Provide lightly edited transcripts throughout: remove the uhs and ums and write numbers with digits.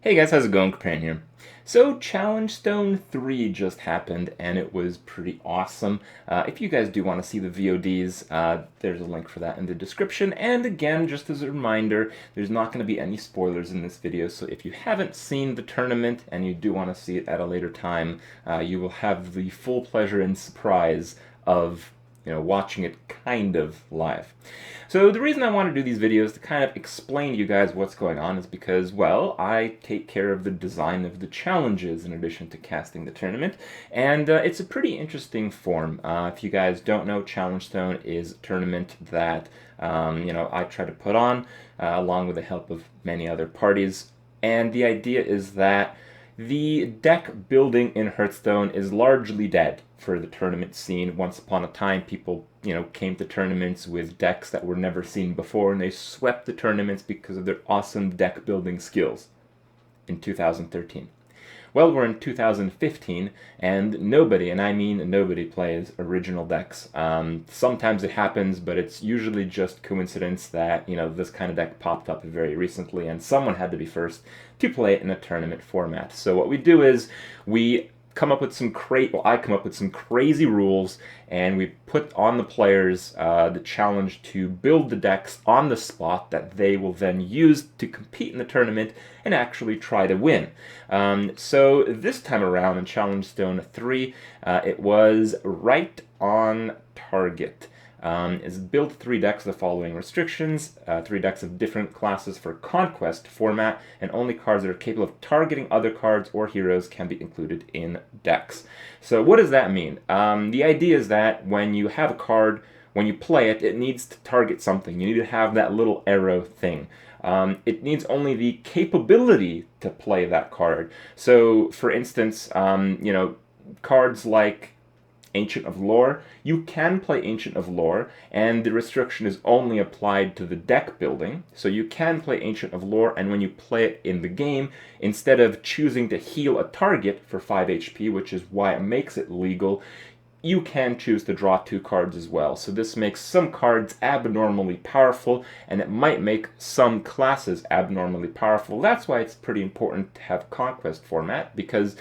Hey guys, how's it going? Capan here. So, Challengestone 3 just happened, and it was pretty awesome. If you guys do want to see the VODs, there's a link for that in the description. And again, just as a reminder, there's not going to be any spoilers in this video, so if you haven't seen the tournament and you do want to see it at a later time, you will have the full pleasure and surprise of watching it kind of live. So the reason I want to do these videos to kind of explain to you guys what's going on is because, well, I take care of the design of the challenges in addition to casting the tournament, and it's a pretty interesting form. If you guys don't know, Challengestone is a tournament that, I try to put on along with the help of many other parties, and the idea is that the deck building in Hearthstone is largely dead for the tournament scene. Once upon a time, people, came to tournaments with decks that were never seen before, and they swept the tournaments because of their awesome deck building skills in 2013. Well, we're in 2015, and nobody, and I mean nobody, plays original decks. Sometimes it happens, but it's usually just coincidence that, this kind of deck popped up very recently, and someone had to be first to play it in a tournament format. So what we do is we come up with I come up with some crazy rules, and we put on the players the challenge to build the decks on the spot that they will then use to compete in the tournament and actually try to win. So this time around in Challengestone 3, it was right on target. Is build 3 decks with the following restrictions: 3 decks of different classes for Conquest format, and only cards that are capable of targeting other cards or heroes can be included in decks. So what does that mean? The idea is that when you have a card, when you play it, it needs to target something. You need to have that little arrow thing. It needs only the capability to play that card. So, for instance, cards like Ancient of Lore, you can play Ancient of Lore, and the restriction is only applied to the deck building. So you can play Ancient of Lore, and when you play it in the game, instead of choosing to heal a target for 5 HP, which is why it makes it legal, you can choose to draw 2 cards as well. So this makes some cards abnormally powerful, and it might make some classes abnormally powerful. That's why it's pretty important to have Conquest format, because,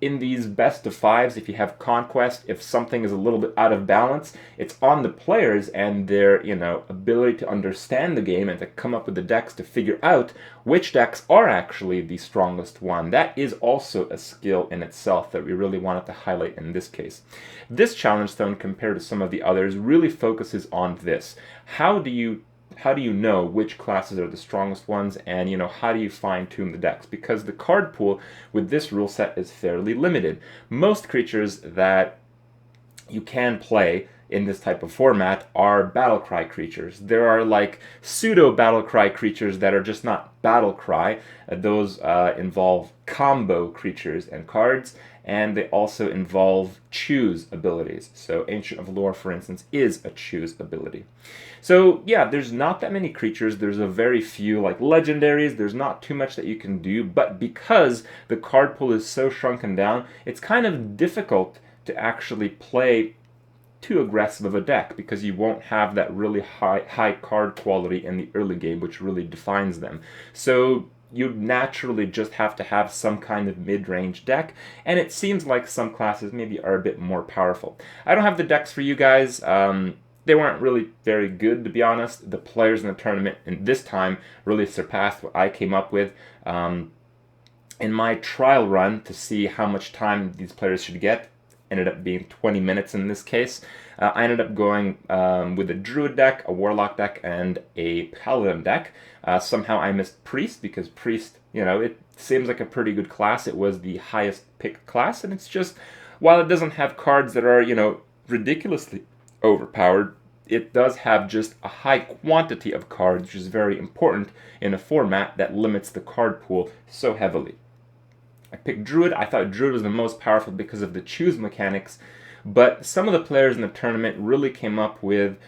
in these best of 5s, if you have Conquest, if something is a little bit out of balance, it's on the players and their, ability to understand the game and to come up with the decks to figure out which decks are actually the strongest one. That is also a skill in itself that we really wanted to highlight in this case. This Challengestone, compared to some of the others, really focuses on this. How do you know which classes are the strongest ones, and how do you fine-tune the decks? Because the card pool with this rule set is fairly limited. Most creatures that you can play in this type of format are battlecry creatures. There are like pseudo battlecry creatures that are just not battlecry. Those involve combo creatures and cards, and they also involve choose abilities. So Ancient of Lore, for instance, is a choose ability. So yeah, there's not that many creatures. There's a very few like legendaries. There's not too much that you can do, but because the card pool is so shrunken down, it's kind of difficult to actually play too aggressive of a deck, because you won't have that really high card quality in the early game, which really defines them. So you naturally just have to have some kind of mid-range deck, and it seems like some classes maybe are a bit more powerful. I don't have the decks for you guys. They weren't really very good, to be honest. The players in the tournament in this time really surpassed what I came up with. In my trial run to see how much time these players should get, ended up being 20 minutes in this case. I ended up going with a Druid deck, a Warlock deck, and a Paladin deck. Somehow I missed Priest, because Priest, it seems like a pretty good class. It was the highest picked class, and it's just, while it doesn't have cards that are, ridiculously overpowered, it does have just a high quantity of cards, which is very important in a format that limits the card pool so heavily. I picked Druid. I thought Druid was the most powerful because of the choose mechanics, but some of the players in the tournament really came up with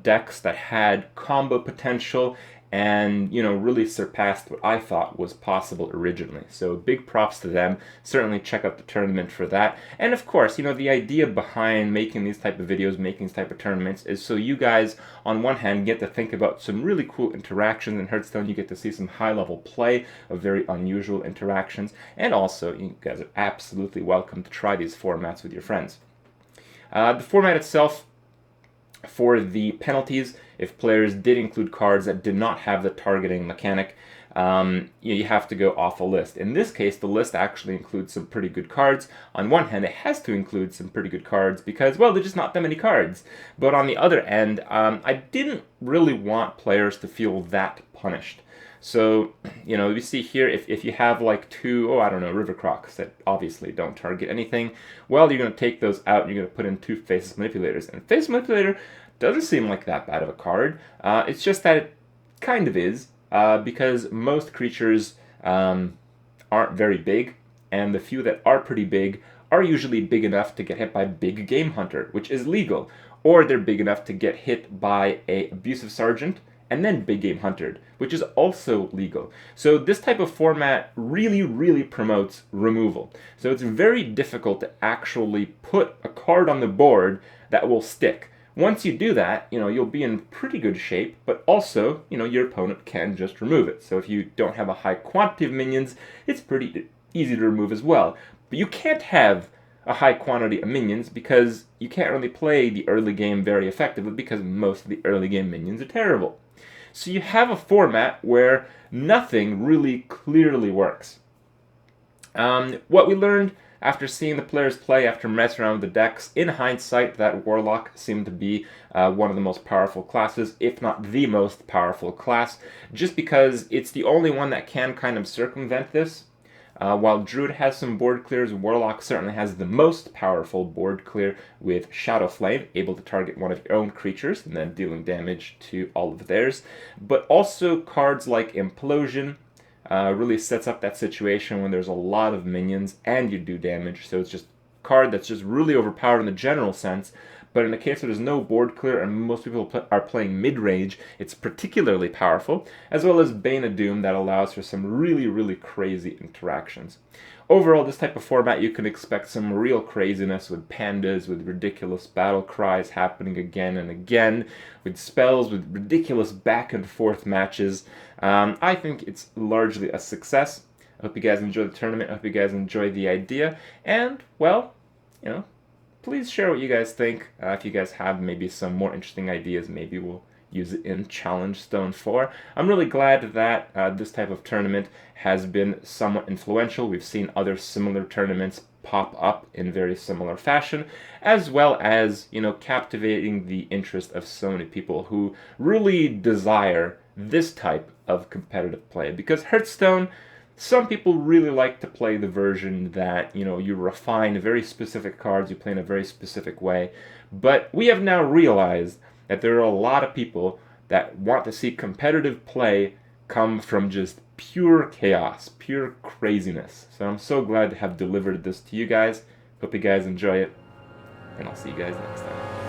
decks that had combo potential, and, you know, really surpassed what I thought was possible originally. So big props to them. Certainly check out the tournament for that. And of course, you know, the idea behind making these type of videos, making these type of tournaments, is so you guys, on one hand, get to think about some really cool interactions in Hearthstone. You get to see some high-level play of very unusual interactions, and also you guys are absolutely welcome to try these formats with your friends. The format itself, for the penalties, if players did include cards that did not have the targeting mechanic, you have to go off a list. In this case, the list actually includes some pretty good cards. On one hand, it has to include some pretty good cards because, well, there's just not that many cards. But on the other end, I didn't really want players to feel that punished. So, you know, we see here, if you have like two, I don't know, River Crocs that obviously don't target anything, well, you're going to take those out and you're going to put in two Faceless Manipulators. And Faceless Manipulator doesn't seem like that bad of a card. It's just that it kind of is, because most creatures aren't very big, and the few that are pretty big are usually big enough to get hit by Big Game Hunter, which is legal, or they're big enough to get hit by a Abusive Sergeant, and then Big Game Hunted, which is also legal. So this type of format really, really promotes removal. So it's very difficult to actually put a card on the board that will stick. Once you do that, you know, you'll be in pretty good shape, but also, you know, your opponent can just remove it. So if you don't have a high quantity of minions, it's pretty easy to remove as well. But you can't have a high quantity of minions because you can't really play the early game very effectively because most of the early game minions are terrible. So you have a format where nothing really clearly works. What we learned after seeing the players play, after messing around with the decks, in hindsight, that Warlock seemed to be one of the most powerful classes, if not the most powerful class, just because it's the only one that can kind of circumvent this. While Druid has some board clears, Warlock certainly has the most powerful board clear with Shadow Flame, able to target one of your own creatures and then dealing damage to all of theirs. But also cards like Implosion really sets up that situation when there's a lot of minions and you do damage. So it's just a card that's just really overpowered in the general sense. But in the case where there's no board clear and most people are playing mid-range, it's particularly powerful, as well as Bane of Doom that allows for some really, really crazy interactions. Overall, this type of format, you can expect some real craziness with pandas, with ridiculous battle cries happening again and again, with spells, with ridiculous back and forth matches. I think it's largely a success. I hope you guys enjoy the tournament. I hope you guys enjoy the idea. And, well, you know, please share what you guys think. If you guys have maybe some more interesting ideas, maybe we'll use it in Challengestone 4. I'm really glad that this type of tournament has been somewhat influential. We've seen other similar tournaments pop up in very similar fashion, as well as, you know, captivating the interest of so many people who really desire this type of competitive play. Because Hearthstone, some people really like to play the version that, you know, you refine very specific cards, you play in a very specific way. But we have now realized that there are a lot of people that want to see competitive play come from just pure chaos, pure craziness. So I'm so glad to have delivered this to you guys. Hope you guys enjoy it, and I'll see you guys next time.